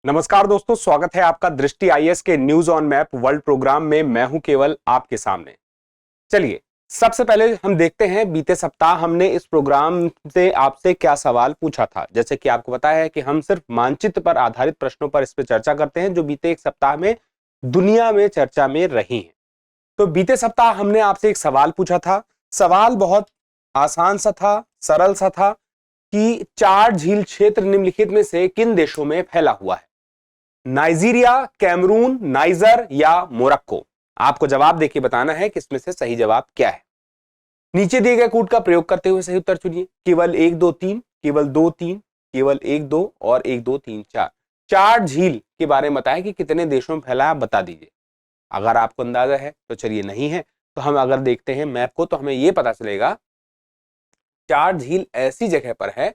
नमस्कार दोस्तों, स्वागत है आपका दृष्टि आईएएस के news on map world program में। मैं हूं केवल आपके सामने। चलिए, सबसे पहले हम देखते हैं बीते सप्ताह हमने इस प्रोग्राम से आपसे क्या सवाल पूछा था। जैसे कि आपको पता है कि हम सिर्फ मानचित्र पर आधारित प्रश्नों पर इस पर चर्चा करते हैं जो बीते एक सप्ताह में दुनिया में चर्चा में रही हैं। तो बीते सप्ताह हमने आपसे एक सवाल पूछा था। सवाल बहुत आसान सा था, सरल सा था कि चार झील क्षेत्र निम्नलिखित में से किन देशों में फैला हुआ है? नाइजीरिया, कैमरून, नाइजर या मोरक्को? आपको जवाब देके बताना है कि इसमें से सही जवाब क्या है। नीचे दिए गए कूट का प्रयोग करते हुए सही उत्तर चुनिए। केवल एक दो तीन, केवल दो तीन, केवल एक दो और एक दो तीन चार। चार झील के बारे में बताएं कि कितने देशों में फैला है, बता दीजिए। अगर आपको अंदाजा है तो चलिए, नहीं है तो हम अगर देखते हैं मैप को तो हमें यह पता चलेगा चार झील ऐसी जगह पर है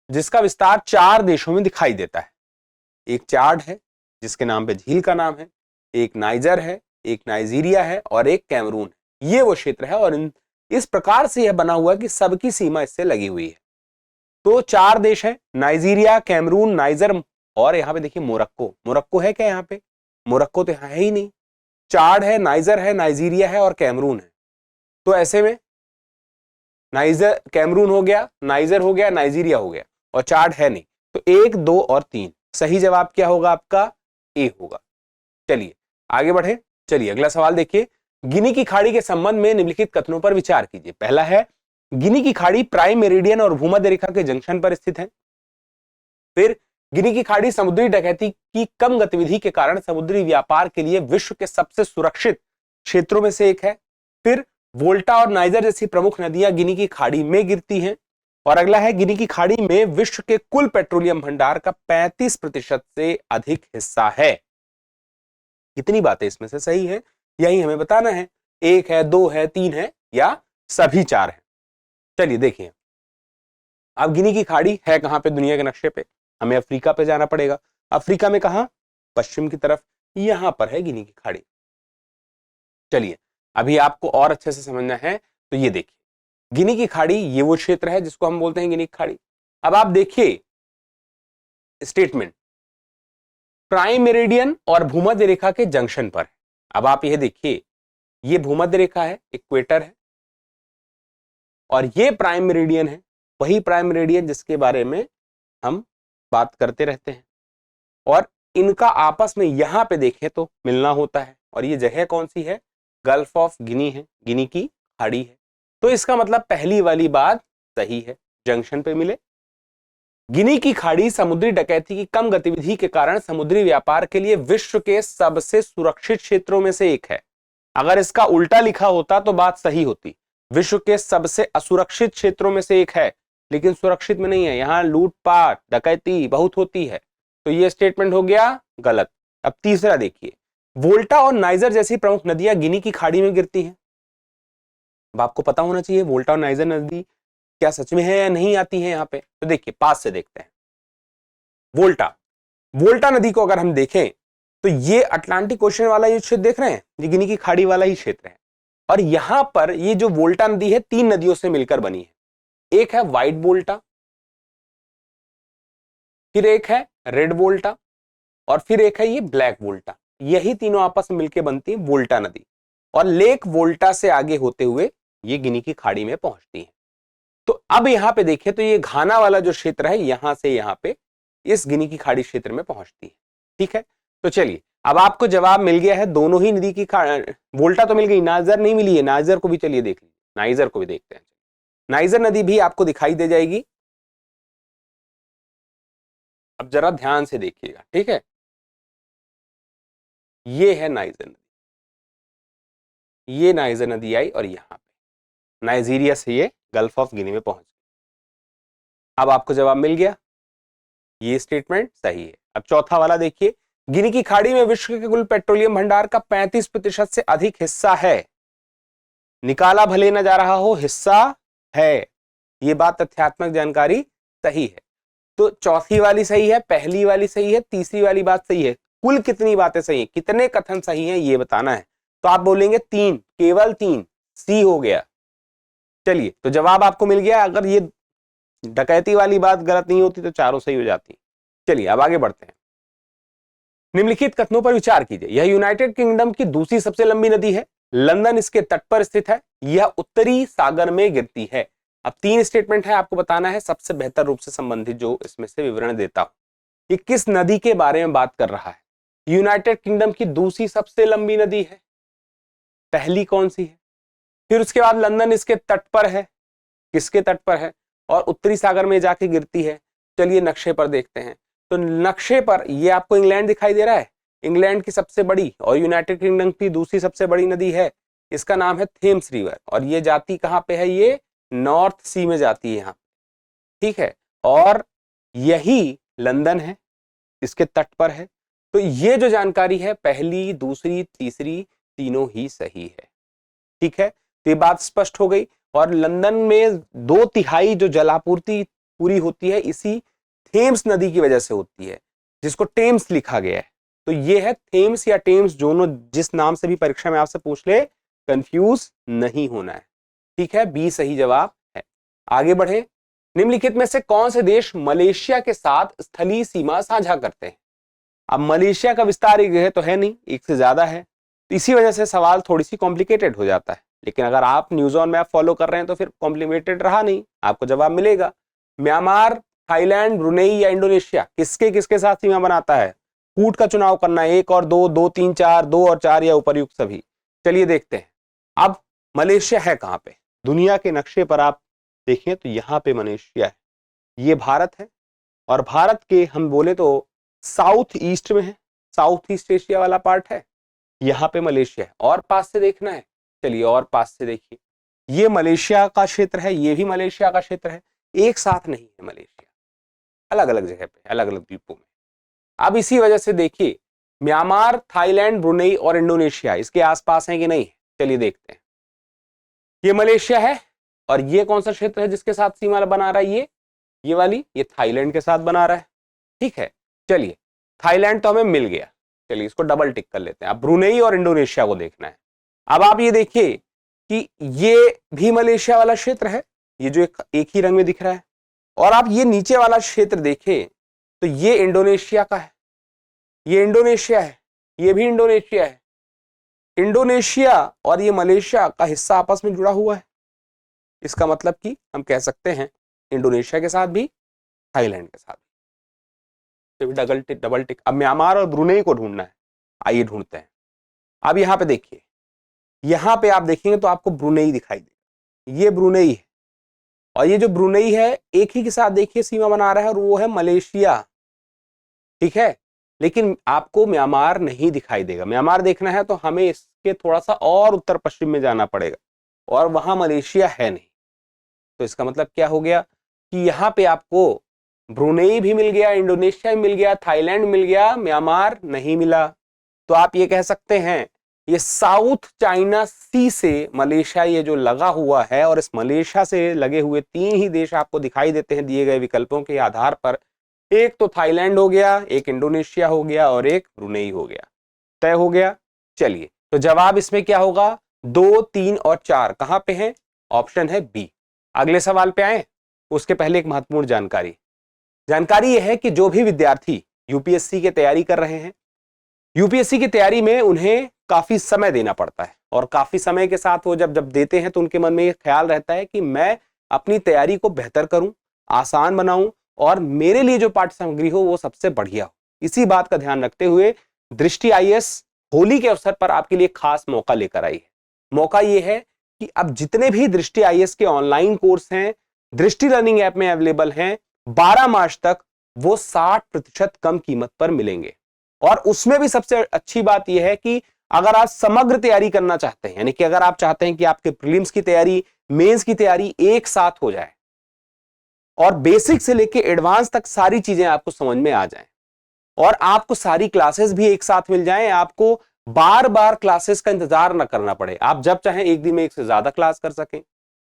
जिसका विस्तार चार देशों में दिखाई देता है। एक चाड है जिसके नाम पे झील का नाम है, एक नाइजर है, एक नाइजीरिया है और एक कैमरून है। ये वो क्षेत्र है और इस प्रकार से यह बना हुआ है कि सबकी सीमा इससे लगी हुई है। तो चार देश है, नाइजीरिया, कैमरून, नाइजर और यहाँ पे देखिए मोरक्को। मोरक्को है क्या यहाँ पे? मोरक्को तो यहाँ है ही नहीं। चाड है, नाइजर है, नाइजीरिया है और कैमरून है। तो ऐसे में नाइजर, कैमरून हो गया, नाइजर हो गया, नाइजीरिया हो गया और चाड है नहीं। तो एक, दो और तीन। सही जवाब क्या होगा आपका? ए होगा। चलिए आगे बढ़े। चलिए अगला सवाल देखिए। गिनी की खाड़ी के संबंध में निम्नलिखित कथनों पर विचार कीजिए। पहला है, गिनी की खाड़ी प्राइम मेरिडियन और भूमध्य रेखा के जंक्शन पर स्थित है। फिर गिनी की खाड़ी समुद्री डकैती की कम गतिविधि के कारण समुद्री व्यापार के लिए विश्व के सबसे सुरक्षित क्षेत्रों में से एक है। फिर वोल्टा और नाइजर जैसी प्रमुख नदियां गिनी की खाड़ी में गिरती हैं। और अगला है, गिनी की खाड़ी में विश्व के कुल पेट्रोलियम भंडार का 35% से अधिक हिस्सा है। कितनी बातें इसमें से सही है, यही हमें बताना है। एक है, दो है, तीन है या सभी चार है? चलिए देखिए, अब गिनी की खाड़ी है कहां पे दुनिया के नक्शे पे? हमें अफ्रीका पे जाना पड़ेगा। अफ्रीका में कहां? पश्चिम की तरफ। यहां पर है गिनी की खाड़ी। चलिए अभी आपको और अच्छे से समझना है तो ये देखिए, गिनी की खाड़ी ये वो क्षेत्र है जिसको हम बोलते हैं गिनी की खाड़ी। अब आप देखिए स्टेटमेंट, प्राइम मेरिडियन और भूमध्य रेखा के जंक्शन पर है। अब आप यह देखिए, ये भूमध्य रेखा है, इक्वेटर है और ये प्राइम मेरिडियन है, वही प्राइम मेरिडियन जिसके बारे में हम बात करते रहते हैं। और इनका आपस में यहां पे देखें तो मिलना होता है। और ये जगह कौन सी है? गल्फ ऑफ गिनी है, गिनी की खाड़ी है। तो इसका मतलब पहली वाली बात सही है, जंक्शन पे मिले। गिनी की खाड़ी समुद्री डकैती की कम गतिविधि के कारण समुद्री व्यापार के लिए विश्व के सबसे सुरक्षित क्षेत्रों में से एक है। अगर इसका उल्टा लिखा होता तो बात सही होती, विश्व के सबसे असुरक्षित क्षेत्रों में से एक है। लेकिन सुरक्षित में नहीं है, यहां लूटपाट डकैती बहुत होती है। तो यह स्टेटमेंट हो गया गलत। अब तीसरा देखिए, वोल्टा और नाइजर जैसी प्रमुख नदियां गिनी की खाड़ी में गिरती हैं। अब आपको पता होना चाहिए वोल्टा और नाइजर नदी क्या सच में है या नहीं आती है यहाँ पे। तो देखिए पास से देखते हैं। वोल्टा, वोल्टा नदी को अगर हम देखें तो ये अटलांटिक ओशन वाला ये क्षेत्र देख रहे हैं, ये गिनी की खाड़ी वाला ही क्षेत्र है। और यहां पर ये जो वोल्टा नदी है तीन नदियों से मिलकर बनी है। एक है व्हाइट वोल्टा, फिर एक है रेड वोल्टा और फिर एक है ये ब्लैक वोल्टा। यही तीनों आपस में मिलकर बनती है वोल्टा नदी। और लेक वोल्टा से आगे होते हुए ये गिनी की खाड़ी में पहुंचती है। तो अब यहां पे देखें तो ये घाना वाला जो क्षेत्र है यहां से यहां पे इस गिनी की खाड़ी क्षेत्र में पहुंचती है। ठीक है, तो चलिए अब आपको जवाब मिल गया है। दोनों ही नदी की वोल्टा तो मिल गई, नाइजर नहीं मिली है। नाइजर को भी चलिए देख लीजिए, नाइजर को भी देखते हैं। नाइजर नदी भी आपको दिखाई दे जाएगी। अब जरा ध्यान से देखिएगा, ठीक है। ये है नाइजर नदी, ये नाइजर नदी आई और यहां पे नाइजीरिया से ये गल्फ ऑफ गिनी में पहुंच गई। अब आपको जवाब मिल गया, ये स्टेटमेंट सही है। अब चौथा वाला देखिए, गिनी की खाड़ी में विश्व के कुल पेट्रोलियम भंडार का 35% से अधिक हिस्सा है। निकाला भले न जा रहा हो, हिस्सा है। ये बात तथ्यात्मक जानकारी सही है। तो चौथी वाली सही है, पहली वाली सही है, तीसरी वाली बात सही है। कुल कितनी बातें सही है, कितने कथन सही हैं ये बताना है। तो आप बोलेंगे तीन, केवल तीन। सी हो गया। चलिए तो जवाब आपको मिल गया। अगर ये डकैती वाली बात गलत नहीं होती तो चारों सही हो जाती। चलिए अब आगे बढ़ते हैं। निम्नलिखित कथनों पर विचार कीजिए। यह यूनाइटेड किंगडम की दूसरी सबसे लंबी नदी है। लंदन इसके तट पर स्थित है। यह उत्तरी सागर में गिरती है। अब 3 स्टेटमेंट है, आपको बताना है सबसे बेहतर रूप से संबंधित जो इसमें से विवरण देता हूं। ये किस नदी के बारे में बात कर रहा है? यूनाइटेड किंगडम की दूसरी सबसे लंबी नदी है। पहली कौन सी है? फिर उसके बाद लंदन इसके तट पर है। किसके तट पर है? और उत्तरी सागर में जाके गिरती है। चलिए नक्शे पर देखते हैं। तो नक्शे पर ये आपको इंग्लैंड दिखाई दे रहा है। इंग्लैंड की सबसे बड़ी और यूनाइटेड किंगडम की दूसरी सबसे बड़ी नदी है। इसका नाम है थेम्स रिवर और ये जाती कहां पे है? ये नॉर्थ सी में जाती है यहाँ, ठीक है। और यही लंदन है, इसके तट पर है। तो ये जो जानकारी है पहली, दूसरी, तीसरी तीनों ही सही है, ठीक है। तो ये बात स्पष्ट हो गई। और लंदन में 2/3 जो जलापूर्ति पूरी होती है इसी थेम्स नदी की वजह से होती है, जिसको टेम्स लिखा गया है। तो ये है थेम्स या टेम्स, दोनों जिस नाम से भी परीक्षा में आपसे पूछ ले, कंफ्यूज नहीं होना है, ठीक है। बी सही जवाब है। आगे बढ़े। निम्नलिखित में से कौन से देश मलेशिया के साथ स्थलीय सीमा साझा करते हैं? अब मलेशिया का विस्तार एक है तो है नहीं, एक से ज्यादा है, तो इसी वजह से सवाल थोड़ी सी कॉम्प्लिकेटेड हो जाता है। लेकिन अगर आप न्यूज ऑन मैप फॉलो कर रहे हैं तो फिर कॉम्प्लिकेटेड रहा नहीं, आपको जवाब मिलेगा। म्यांमार, थाईलैंड, ब्रुनेई या इंडोनेशिया किसके किसके साथ सीमा बनाता है? कूट का चुनाव करना है, 1 और 2, 2, 3, 4, 2 और 4 या उपर्युक्त सभी। चलिए देखते हैं। अब मलेशिया है कहां पे? दुनिया के नक्शे पर आप देखें तो यहां पे मलेशिया है, ये भारत है। और भारत के हम बोले तो साउथ ईस्ट में है, साउथ ईस्ट एशिया वाला पार्ट है, यहां पे मलेशिया है। और पास से देखना है, चलिए और पास से देखिए, ये मलेशिया का क्षेत्र है, ये भी मलेशिया का क्षेत्र है, एक साथ नहीं है मलेशिया, अलग अलग जगह पे, अलग अलग द्वीपों में। अब इसी वजह से देखिए म्यांमार, थाईलैंड, ब्रुनेई और इंडोनेशिया इसके आसपास है कि नहीं? चलिए देखते हैं। ये मलेशिया है और ये कौन सा क्षेत्र है जिसके साथ सीमा बना रहा है? ये वाली, ये थाईलैंड के साथ बना रहा है, ठीक है। चलिए थाईलैंड तो हमें मिल गया, चलिए इसको डबल टिक कर लेते हैं। अब ब्रुनेई और इंडोनेशिया को देखना है। अब आप ये देखिए कि ये भी मलेशिया वाला क्षेत्र है, ये जो एक ही रंग में दिख रहा है। और आप ये नीचे वाला क्षेत्र देखें तो ये इंडोनेशिया का है, ये इंडोनेशिया है, ये भी इंडोनेशिया है। इंडोनेशिया और ये मलेशिया का हिस्सा आपस में जुड़ा हुआ है। इसका मतलब कि हम कह सकते हैं इंडोनेशिया के साथ भी, थाईलैंड के साथ भी। Double tick. अब म्यांमार और ब्रुनेई को ढूंढना है, आइए ढूंढते हैं। अब यहां पे देखिए, यहां पे आप देखेंगे तो आपको ब्रुनेई दिखाई देगा, ये ब्रुनेई है। और ये जो ब्रुनेई है एक ही के साथ देखिए सीमा बना रहा है और वो है मलेशिया, ठीक है। लेकिन आपको म्यांमार नहीं दिखाई देगा। म्यांमार देखना है तो हमें इसके थोड़ा सा और उत्तर पश्चिम में जाना पड़ेगा और वहां मलेशिया है नहीं। तो इसका मतलब क्या हो गया कि यहां पे आपको ब्रुनेई भी मिल गया, इंडोनेशिया भी मिल गया, थाईलैंड मिल गया, म्यांमार नहीं मिला। तो आप ये कह सकते हैं ये साउथ चाइना सी से मलेशिया ये जो लगा हुआ है, और इस मलेशिया से लगे हुए 3 ही देश आपको दिखाई देते हैं दिए गए विकल्पों के आधार पर। एक तो थाईलैंड हो गया, एक इंडोनेशिया हो गया और एक ब्रुनेई हो गया। तय हो गया। चलिए तो जवाब इसमें क्या होगा? 2, 3 और 4 कहां पे हैं? ऑप्शन है बी। अगले सवाल पे आए उसके पहले एक महत्वपूर्ण जानकारी यह है कि जो भी विद्यार्थी यूपीएससी की तैयारी कर रहे हैं, यूपीएससी की तैयारी में उन्हें काफी समय देना पड़ता है और काफी समय के साथ वो जब देते हैं तो उनके मन में ये ख्याल रहता है कि मैं अपनी तैयारी को बेहतर करूं, आसान बनाऊं और मेरे लिए जो पाठ्य सामग्री हो वो सबसे बढ़िया हो। इसी बात का ध्यान रखते हुए दृष्टि आईएएस होली के अवसर पर आपके लिए खास मौका लेकर आई है। मौका ये है कि अब जितने भी दृष्टि आईएएस के ऑनलाइन कोर्स हैं, दृष्टि लर्निंग ऐप में अवेलेबल हैं, 12 मार्च तक वो 60% कम कीमत पर मिलेंगे। और उसमें भी सबसे अच्छी बात यह है कि अगर आप समग्र तैयारी करना चाहते हैं, यानी कि अगर आप चाहते हैं कि आपके प्रीलिम्स की तैयारी, मेंस की तैयारी एक साथ हो जाए और बेसिक से लेके एडवांस तक सारी चीजें आपको समझ में आ जाएं और आपको सारी क्लासेस भी एक साथ मिल जाएं, आपको बार बार क्लासेस का इंतजार ना करना पड़े, आप जब चाहें एक दिन में एक से ज्यादा क्लास कर सकें,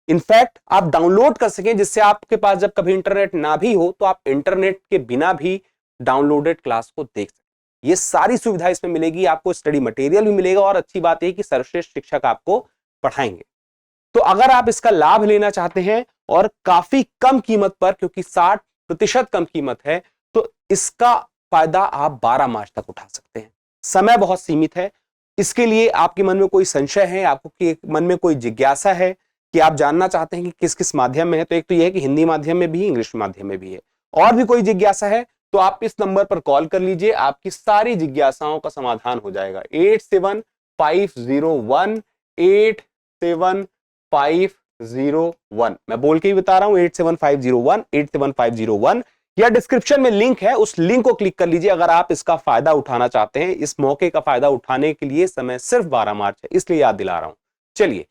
इनफैक्ट आप डाउनलोड कर सकें, जिससे आपके पास जब कभी इंटरनेट ना भी हो तो आप इंटरनेट के बिना भी डाउनलोडेड क्लास को देख सकें। ये सारी सुविधा इसमें मिलेगी, आपको स्टडी मटेरियल भी मिलेगा और अच्छी बात है कि सर्वश्रेष्ठ शिक्षक आपको पढ़ाएंगे। तो अगर आप इसका लाभ लेना चाहते हैं और काफी कम कीमत पर, क्योंकि 60% कम कीमत है, तो इसका फायदा आप 12 मार्च तक उठा सकते हैं। समय बहुत सीमित है। इसके लिए आपके मन में कोई संशय है, आपको मन में कोई जिज्ञासा है कि आप जानना चाहते हैं कि किस किस माध्यम में है, तो एक तो यह है कि हिंदी माध्यम में भी, इंग्लिश माध्यम में भी है। और भी कोई जिज्ञासा है तो आप इस नंबर पर कॉल कर लीजिए, आपकी सारी जिज्ञासाओं का समाधान हो जाएगा। 8750187501। मैं बोल के ही बता रहा हूं, 8750187501, या डिस्क्रिप्शन में लिंक है, उस लिंक को क्लिक कर लीजिए अगर आप इसका फायदा उठाना चाहते हैं। इस मौके का फायदा उठाने के लिए समय सिर्फ 12 मार्च है, इसलिए याद दिला रहा हूं। चलिए,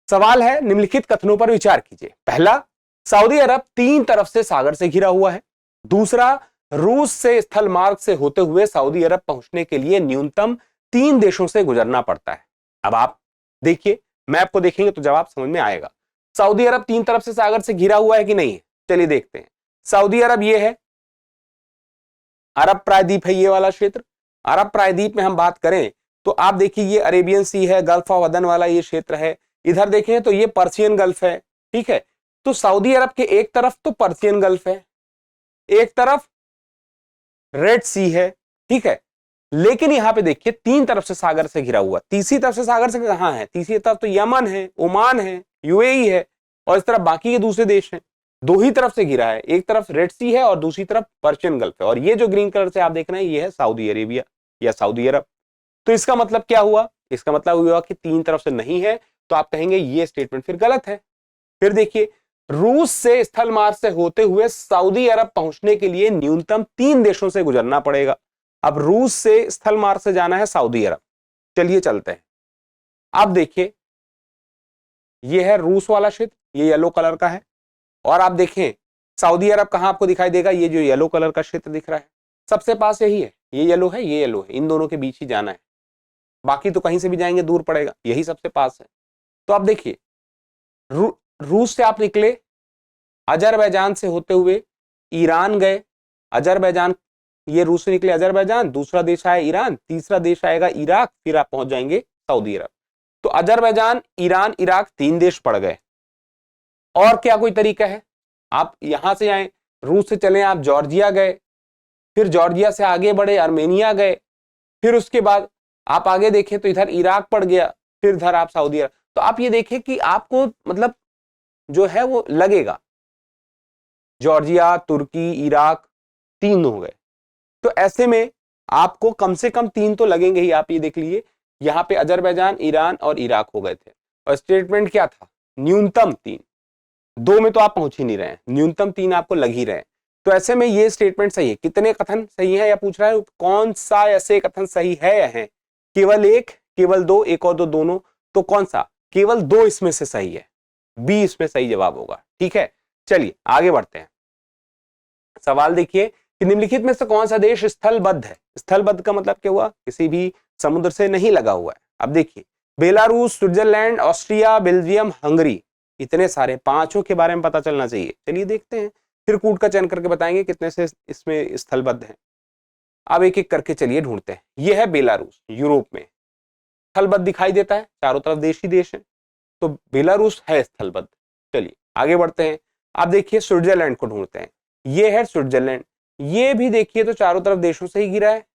सवाल है, निम्नलिखित कथनों पर विचार कीजिए। पहला, सऊदी अरब 3 तरफ से सागर से घिरा हुआ है। दूसरा, रूस से स्थल मार्ग से होते हुए सऊदी अरब पहुंचने के लिए न्यूनतम 3 देशों से गुजरना पड़ता है। अब आप देखिए, मैप को देखेंगे तो जवाब समझ में आएगा। सऊदी अरब 3 तरफ से सागर से घिरा हुआ है कि नहीं है, चलिए देखते हैं। सऊदी अरब ये है, अरब प्रायद्वीप है ये वाला क्षेत्र। अरब प्रायद्वीप में हम बात करें तो आप देखिए, ये अरेबियन सी है, गल्फ ऑफ अदन वाला ये क्षेत्र है। इधर देखें तो ये पर्शियन गल्फ है, ठीक है। तो सऊदी अरब के एक तरफ तो पर्शियन गल्फ है, एक तरफ रेड सी है, ठीक है। लेकिन यहां पे देखिए 3 तरफ से सागर से घिरा हुआ। तीसरी तरफ से सागर से कहां है? तीसरी तरफ तो यमन है, ओमान है, यूएई है, और इस तरफ बाकी के दूसरे देश हैं। 2 ही तरफ से घिरा है, एक तरफ रेड सी है और दूसरी तरफ पर्शियन गल्फ है। और ये जो ग्रीन कलर से आप देख रहे हैं, ये है सऊदी अरेबिया या सऊदी अरब। तो इसका मतलब क्या हुआ? इसका मतलब हुआ कि 3 तरफ से नहीं है, तो आप कहेंगे ये स्टेटमेंट फिर गलत है। फिर देखिए, रूस से स्थल मार्ग से होते हुए सऊदी अरब पहुंचने के लिए न्यूनतम 3 देशों से गुजरना पड़ेगा। अब रूस से स्थल मार्ग से जाना है सऊदी अरब, चलिए चलते हैं। अब देखिए, ये है रूस वाला क्षेत्र, ये येलो कलर का है। और आप देखें सऊदी अरब कहां आपको दिखाई देगा? ये जो येलो कलर का क्षेत्र दिख रहा है, सबसे पास यही है। ये येलो है, ये येलो है, इन दोनों के बीच ही जाना है। बाकी तो कहीं से भी जाएंगे दूर पड़ेगा, यही सबसे पास है। तो आप देखिए, रूस से आप निकले, अजरबैजान से होते हुए ईरान गए। अजरबैजान, ये रूस से निकले अजरबैजान, दूसरा देश आया ईरान, तीसरा देश आएगा इराक, फिर आप पहुंच जाएंगे सऊदी अरब। तो अजरबैजान, ईरान, इराक 3 देश पड़ गए। और क्या कोई तरीका है? आप यहां से आए, रूस से चले आप जॉर्जिया गए, फिर जॉर्जिया से आगे बढ़े आर्मेनिया गए, फिर उसके बाद आप आगे देखें तो इधर इराक पड़ गया, फिर इधर आप सऊदी अरब। तो आप ये देखें कि आपको मतलब जो है वो लगेगा, जॉर्जिया, तुर्की, इराक 3 हो गए। तो ऐसे में आपको कम से कम 3 तो लगेंगे ही। आप ये देख लीजिए, यहां पे अजरबैजान, ईरान और इराक हो गए थे। और स्टेटमेंट क्या था? न्यूनतम 3। 2 में तो आप पहुंच ही नहीं रहे हैं, न्यूनतम 3 आपको लग ही रहे हैं। तो ऐसे में ये स्टेटमेंट सही है। कितने कथन सही है या पूछ रहा है कौन सा ऐसे कथन सही है या है? केवल 1, केवल 2, 1 और 2 दोनों? तो कौन सा? केवल 2 इसमें से सही है, बी इसमें सही जवाब होगा। ठीक है, चलिए आगे बढ़ते हैं। सवाल देखिए कि निम्नलिखित में से कौन सा देश स्थलबद्ध है? स्थलबद्ध का मतलब क्या हुआ? किसी भी समुद्र से नहीं लगा हुआ है। अब देखिए, Belarus, Switzerland, Austria, Belgium, Hungary, इतने सारे, 5 के बारे में पता चलना चाहिए। चलिए देखते हैं, फिर कूट का चयन करके बताएंगे कितने से इसमें स्थलबद्ध है। अब एक एक करके चलिए ढूंढते हैं। यह है बेलारूस, यूरोप में स्थलबद्ध दिखाई देता है, चारों तरफ देश ही देश है, तो बेलारूस है स्थलबद्ध। चलिए आगे बढ़ते हैं। आप देखिए स्विट्जरलैंड को ढूंढते हैं। ये है स्विट्जरलैंड, ये भी देखिए तो चारों तरफ देशों से ही घिरा है,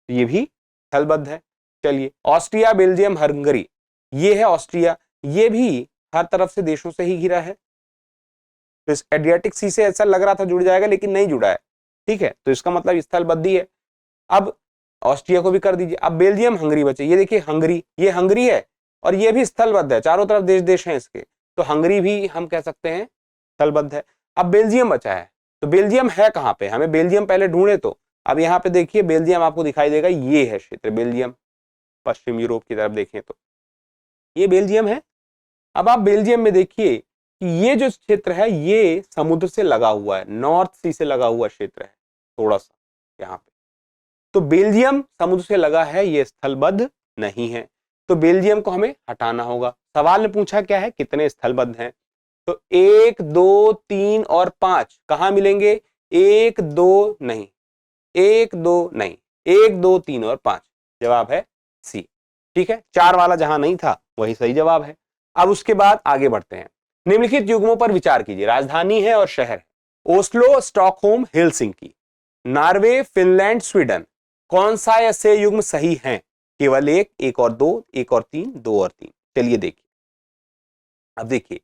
ये भी स्थलबद्ध है। चलिए, ऑस्ट्रिया, बेल्जियम, हंगरी, ये है ऑस्ट्रिया, ये भी हर तरफ से देशों से ही घिरा है। तो इस एड्रियाटिक सी से ऐसा लग रहा था जुड़ जाएगा, लेकिन नहीं जुड़ा है। ठीक है, तो इसका मतलब स्थलबद्ध ही है। अब ऑस्ट्रिया को भी कर दीजिए। अब बेल्जियम, हंगरी बचे। ये देखिए हंगरी, ये हंगरी है और ये भी स्थलबद्ध है, चारों तरफ देश देश हैं इसके, तो हंगरी भी हम कह सकते हैं स्थलबद्ध है। अब बेल्जियम बचा है, तो बेल्जियम है कहां पे? हमें बेल्जियम पहले ढूंढे। तो अब यहाँ पे देखिए बेल्जियम आपको दिखाई देगा, ये है क्षेत्र बेल्जियम, पश्चिम यूरोप की तरफ देखें तो ये बेल्जियम है। अब आप बेल्जियम में देखिए कि ये जो क्षेत्र है ये समुद्र से लगा हुआ है, नॉर्थ सी से लगा हुआ क्षेत्र है थोड़ा सा यहाँ पे। तो बेल्जियम समुद्र से लगा है, ये स्थलबद्ध नहीं है, तो बेल्जियम को हमें हटाना होगा। सवाल ने पूछा क्या है, कितने स्थलबद्ध हैं? तो 1, 2, 3 और 5 कहां मिलेंगे? 1, 2 नहीं, 1, 2 नहीं, 1, 2, 3 और 5, जवाब है सी। ठीक है, 4 वाला जहां नहीं था वही सही जवाब है। अब उसके बाद आगे बढ़ते हैं। निम्नलिखित युग्मों पर विचार कीजिए। राजधानी है और शहर है, Oslo, Stockholm, Helsinki. Norway, Finland, Sweden, कौन सा ऐसे युग्म सही है? केवल एक, एक और दो, एक और तीन, दो और तीन। चलिए देखिए, अब देखिए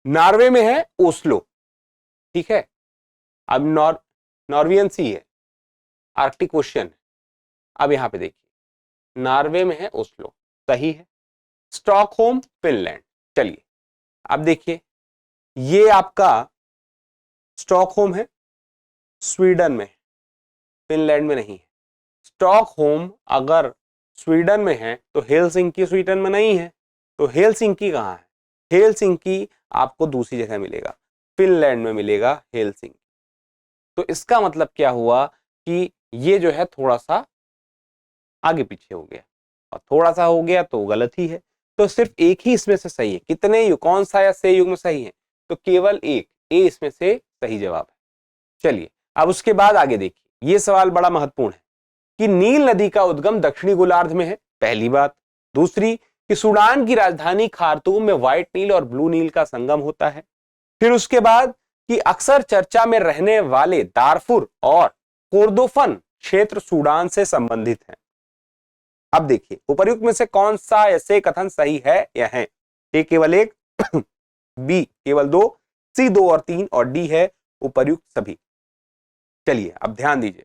नॉर्वे में है ओस्लो, ठीक है। अब नॉर्वियन सी है, आर्कटिक ओशियन। अब यहां पे देखिए नॉर्वे में है ओस्लो, सही है। Stockholm, Finland. चलिए अब देखिए, ये आपका स्टॉकहोम है, स्वीडन में, फिनलैंड में नहीं है। स्टॉकहोम अगर स्वीडन में है तो हेलसिंकी स्वीडन में नहीं है, तो हेलसिंकी कहाँ है? हेलसिंकी आपको दूसरी जगह मिलेगा, फिनलैंड में मिलेगा हेलसिंकी। तो इसका मतलब क्या हुआ कि ये जो है थोड़ा सा आगे पीछे हो गया, और थोड़ा सा हो गया तो गलत ही है। तो सिर्फ एक ही इसमें से सही है। कितने युग, कौन सा या से युग में सही है? तो केवल एक, ए इसमें से सही जवाब है। चलिए अब उसके बाद आगे देखिए, ये सवाल बड़ा महत्वपूर्ण है कि नील नदी का उद्गम दक्षिणी गोलार्ध में है, पहली बात। दूसरी कि सूडान की राजधानी खार्तूम में व्हाइट नील और ब्लू नील का संगम होता है। फिर उसके बाद कि अक्सर चर्चा में रहने वाले दारफुर और कोर्दोफन क्षेत्र सूडान से संबंधित हैं। अब देखिए उपर्युक्त में से कौन सा ऐसे कथन सही है या है? ए केवल एक, बी केवल दो, सी दो और तीन, और डी है उपर्युक्त सभी। चलिए अब ध्यान दीजिए,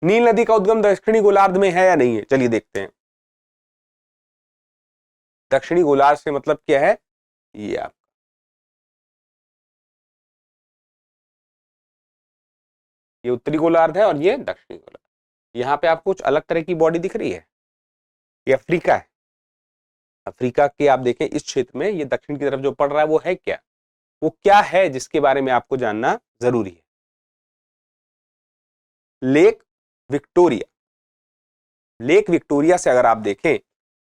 नील नदी का उद्गम दक्षिणी गोलार्ध में है या नहीं है? चलिए देखते हैं। दक्षिणी गोलार्ध से मतलब क्या है? ये आप ये उत्तरी गोलार्ध है और ये दक्षिणी गोलार्ध। यहां पे आपको कुछ अलग तरह की बॉडी दिख रही है, ये अफ्रीका है। अफ्रीका के आप देखें इस क्षेत्र में ये दक्षिण की तरफ जो पड़ रहा है वो है क्या? वो क्या है जिसके बारे में आपको जानना जरूरी है? Lake Victoria. लेक विक्टोरिया से अगर आप देखें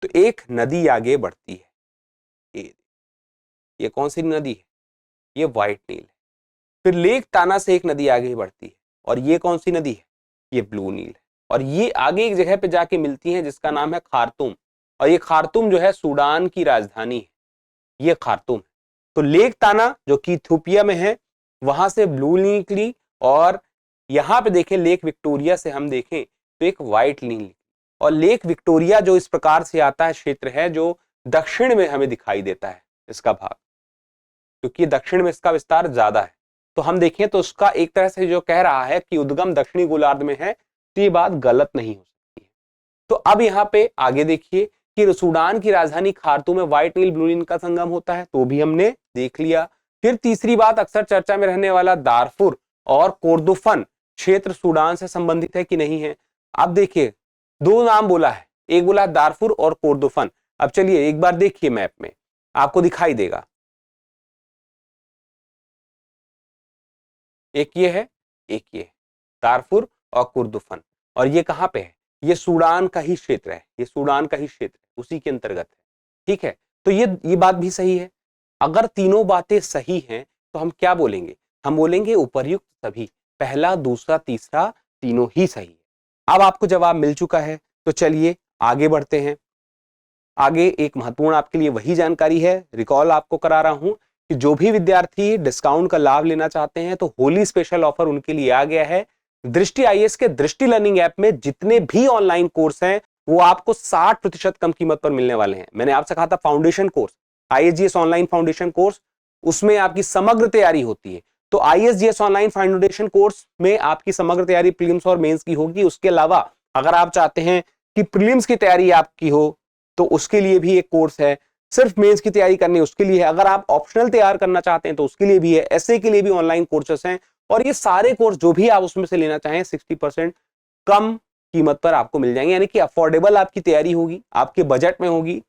तो एक नदी आगे बढ़ती है, ये कौन सी नदी है? ये व्हाइट नील है। फिर लेक ताना से एक नदी आगे बढ़ती है, और ये कौन सी नदी है? ये ब्लू नील है। और ये आगे एक जगह पे जाके मिलती है जिसका नाम है खार्तूम, और ये खार्तूम जो है सूडान की राजधानी है, ये खार्तूम है। तो लेक ताना जो कि इथियोपिया में है, वहां से ब्लू नील निकली, और यहां पे देखें लेक विक्टोरिया से हम देखें तो एक व्हाइट नील निकली। और लेक विक्टोरिया जो इस प्रकार से आता है क्षेत्र है जो दक्षिण में हमें दिखाई देता है इसका भाग, क्योंकि दक्षिण में इसका विस्तार ज्यादा है। तो हम देखें तो उसका एक तरह से जो कह रहा है कि उद्गम दक्षिणी गोलार्ध में है, तो ये बात गलत नहीं हो सकती है। तो अब यहाँ पे आगे देखिए कि सूडान की राजधानी खार्तूम में व्हाइट नील ब्लू नील का संगम होता है, तो भी हमने देख लिया। फिर तीसरी बात, अक्सर चर्चा में रहने वाला दारफुर और कोर्दोफन क्षेत्र सूडान से संबंधित है कि नहीं है? अब देखिए दो नाम बोला है, एक बोला दारफुर और कोर्दोफन। अब चलिए एक बार देखिए मैप में, आपको दिखाई देगा, एक ये है, एक ये, दारफुर और कुर्दुफन। और ये कहां पे है? ये सूडान का ही क्षेत्र है, ये सूडान का ही क्षेत्र है, उसी के अंतर्गत है। ठीक है, तो ये बात भी सही है। अगर तीनों बातें सही हैं तो हम क्या बोलेंगे? हम बोलेंगे उपर्युक्त सभी, पहला दूसरा तीसरा तीनों ही सही है। अब आपको जवाब मिल चुका है, तो चलिए आगे बढ़ते हैं। आगे एक महत्वपूर्ण आपके लिए वही जानकारी है, रिकॉल आपको करा रहा हूं कि जो भी विद्यार्थी डिस्काउंट का लाभ लेना चाहते हैं तो होली स्पेशल ऑफर उनके लिए आ गया है। दृष्टि आईएएस के दृष्टि लर्निंग ऐप में जितने भी ऑनलाइन कोर्स हैं वो आपको 60% कम कीमत पर मिलने वाले हैं। मैंने आपसे कहा था foundation course, ISGS online foundation course, उसमें आपकी समग्र तैयारी होती है। तो आईएसजीएस ऑनलाइन फाउंडेशन कोर्स में आपकी समग्र तैयारी प्रीलिम्स और मेंस की होगी। उसके अलावा अगर आप चाहते हैं कि प्रीलिम्स की तैयारी आपकी हो तो उसके लिए भी एक कोर्स है। सिर्फ मेंस की तैयारी करनी है उसके लिए है। अगर आप ऑप्शनल तैयार करना चाहते हैं तो उसके लिए भी है। एसए के लिए भी ऑनलाइन कोर्सेस हैं, और ये सारे कोर्स जो भी आप उसमें से लेना चाहें 60% कम कीमत पर आपको मिल जाएंगे, यानी कि अफोर्डेबल आपकी तैयारी होगी, आपके बजट में होगी।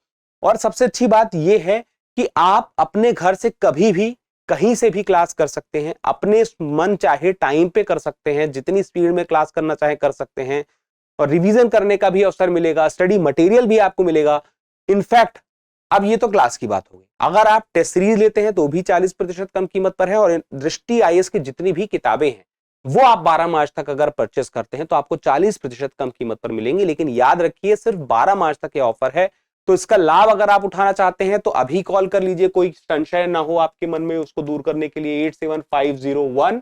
और सबसे अच्छी बात यह है कि आप अपने घर से कभी भी कहीं से भी क्लास कर सकते हैं, अपने मन चाहे टाइम पे कर सकते हैं, जितनी स्पीड में क्लास करना चाहे कर सकते हैं, और रिवीजन करने का भी अवसर मिलेगा, स्टडी मटेरियल भी आपको मिलेगा। इनफैक्ट अब ये तो क्लास की बात होगी, अगर आप टेस्ट सीरीज लेते हैं तो भी 40% कम कीमत पर है। और दृष्टि आईएएस की जितनी भी किताबें हैं वो आप 12 मार्च तक अगर परचेस करते हैं तो आपको 40% कम कीमत पर मिलेंगी। लेकिन याद रखिए सिर्फ 12 मार्च तक ये ऑफर है, तो इसका लाभ अगर आप उठाना चाहते हैं तो अभी कॉल कर लीजिए, कोई संशय ना हो आपके मन में उसको दूर करने के लिए 87501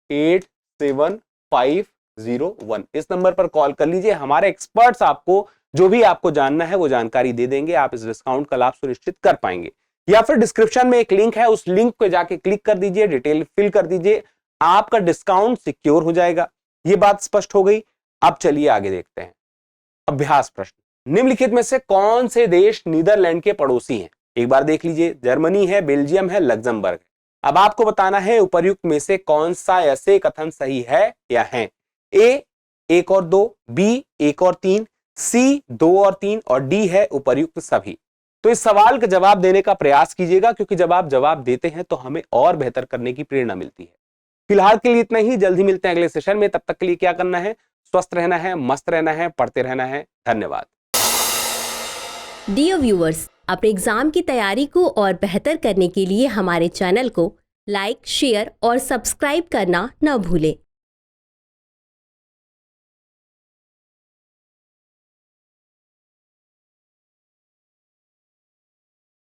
87501 01। इस नंबर पर कॉल कर लीजिए, हमारे एक्सपर्ट्स आपको जो भी आपको जानना है वो जानकारी दे देंगे, आप इस डिस्काउंट का लाभ सुनिश्चित कर पाएंगे। या फिर डिस्क्रिप्शन में एक लिंक है, उस लिंक पे जाके क्लिक कर दीजिए, डिटेल फिल कर दीजिए, आपका डिस्काउंट सिक्योर हो जाएगा। ये बात स्पष्ट हो गई। अब चलिए आगे देखते हैं। अभ्यास प्रश्न, निम्नलिखित में से कौन से देश नीदरलैंड के पड़ोसी हैं? एक बार देख लीजिए, जर्मनी है, बेल्जियम है, लग्जमबर्ग है। अब आपको बताना है उपर्युक्त में से कौन सा ऐसे कथन सही है या है। ए 1 और 2, बी 1 और 3, सी 2 और 3 और डी है उपर्युक्त सभी। तो इस सवाल का जवाब देने का प्रयास कीजिएगा, क्योंकि जब आप जवाब देते हैं तो हमें और बेहतर करने की प्रेरणा मिलती है। फिलहाल के लिए इतना ही, जल्दी मिलते हैं अगले सेशन में। तब तक के लिए क्या करना है, स्वस्थ रहना है, मस्त रहना है, पढ़ते रहना है। धन्यवाद। डियर व्यूअर्स, अपने एग्जाम की तैयारी को और बेहतर करने के लिए हमारे चैनल को लाइक, शेयर और सब्सक्राइब करना न भूलें।